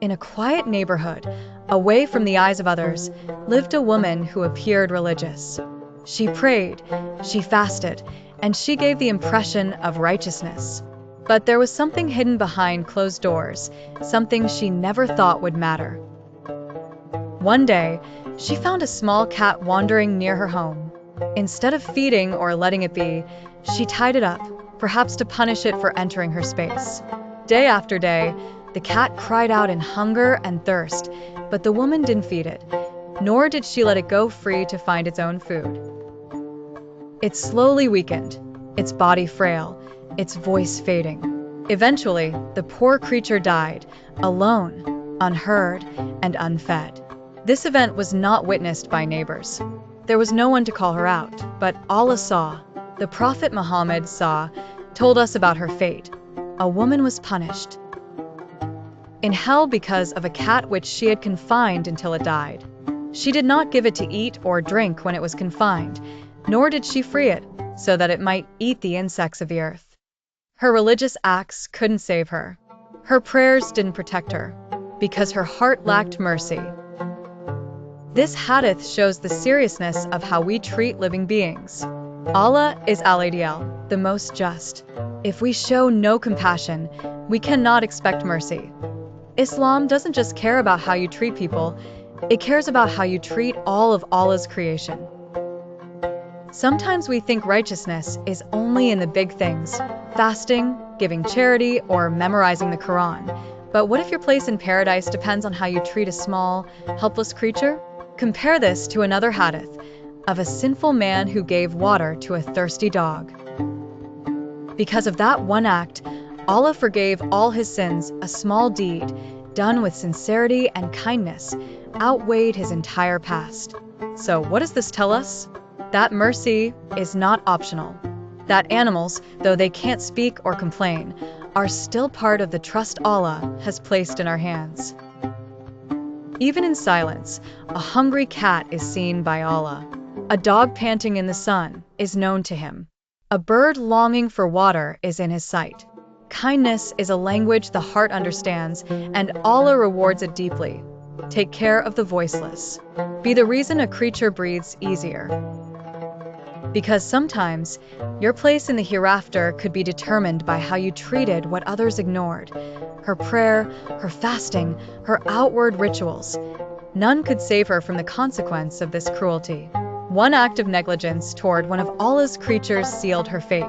In a quiet neighborhood, away from the eyes of others, lived a woman who appeared religious. She prayed, she fasted, and she gave the impression of righteousness. But there was something hidden behind closed doors, something she never thought would matter. One day, she found a small cat wandering near her home. Instead of feeding or letting it be, she tied it up, perhaps to punish it for entering her space. Day after day, the cat cried out in hunger and thirst, but the woman didn't feed it, nor did she let it go free to find its own food. It slowly weakened, its body frail, its voice fading. Eventually, the poor creature died, alone, unheard, and unfed. This event was not witnessed by neighbors. There was no one to call her out, but Allah saw. The Prophet Muhammad saw, told us about her fate. A woman was punished in hell because of a cat which she had confined until it died. She did not give it to eat or drink when it was confined, nor did she free it, so that it might eat the insects of the earth. Her religious acts couldn't save her. Her prayers didn't protect her, because her heart lacked mercy. This hadith shows the seriousness of how we treat living beings. Allah is Al-Adil, the most just. If we show no compassion, we cannot expect mercy. Islam doesn't just care about how you treat people, it cares about how you treat all of Allah's creation. Sometimes we think righteousness is only in the big things, fasting, giving charity, or memorizing the Quran. But what if your place in paradise depends on how you treat a small, helpless creature? Compare this to another hadith of a sinful man who gave water to a thirsty dog. Because of that one act, Allah forgave all his sins. A small deed, done with sincerity and kindness, outweighed his entire past. So what does this tell us? That mercy is not optional. That animals, though they can't speak or complain, are still part of the trust Allah has placed in our hands. Even in silence, a hungry cat is seen by Allah. A dog panting in the sun is known to him. A bird longing for water is in his sight. Kindness is a language the heart understands, and Allah rewards it deeply. Take care of the voiceless. Be the reason a creature breathes easier. Because sometimes, your place in the hereafter could be determined by how you treated what others ignored. Her prayer, her fasting, her outward rituals. None could save her from the consequence of this cruelty. One act of negligence toward one of Allah's creatures sealed her fate.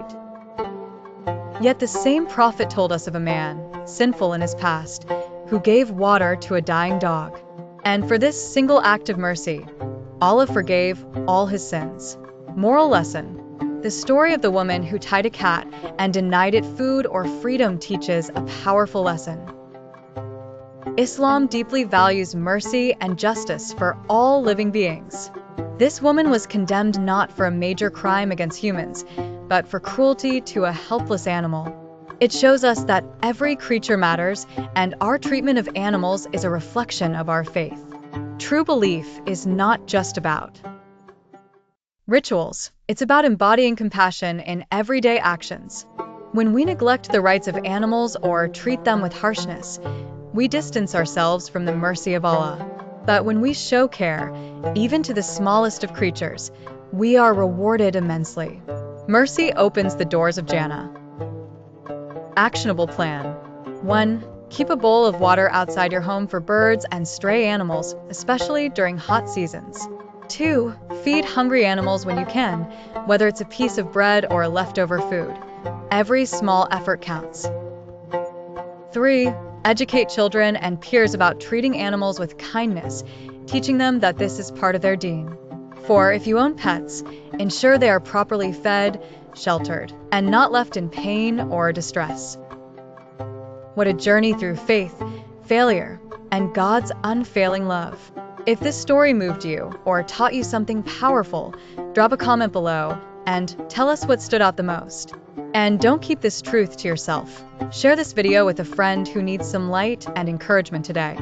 Yet the same prophet told us of a man, sinful in his past, who gave water to a dying dog. And for this single act of mercy, Allah forgave all his sins. Moral lesson: the story of the woman who tied a cat and denied it food or freedom teaches a powerful lesson. Islam deeply values mercy and justice for all living beings. This woman was condemned not for a major crime against humans, but for cruelty to a helpless animal. It shows us that every creature matters, and our treatment of animals is a reflection of our faith. True belief is not just about rituals. It's about embodying compassion in everyday actions. When we neglect the rights of animals or treat them with harshness, we distance ourselves from the mercy of Allah. But when we show care, even to the smallest of creatures, we are rewarded immensely. Mercy opens the doors of Jannah. Actionable plan. 1. Keep a bowl of water outside your home for birds and stray animals, especially during hot seasons. 2. Feed hungry animals when you can, whether it's a piece of bread or leftover food. Every small effort counts. 3. Educate children and peers about treating animals with kindness, teaching them that this is part of their deen. 4. If you own pets, ensure they are properly fed, sheltered, and not left in pain or distress. What a journey through faith, failure, and God's unfailing love. If this story moved you or taught you something powerful, drop a comment below and tell us what stood out the most. And don't keep this truth to yourself. Share this video with a friend who needs some light and encouragement today.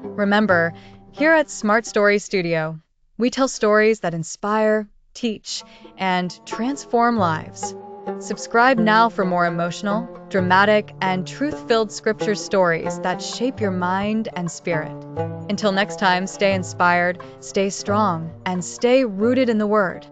Remember, here at Smart Stories Studio, we tell stories that inspire, teach, and transform lives. Subscribe now for more emotional, dramatic, and truth-filled scripture stories that shape your mind and spirit. Until next time, stay inspired, stay strong, and stay rooted in the Word.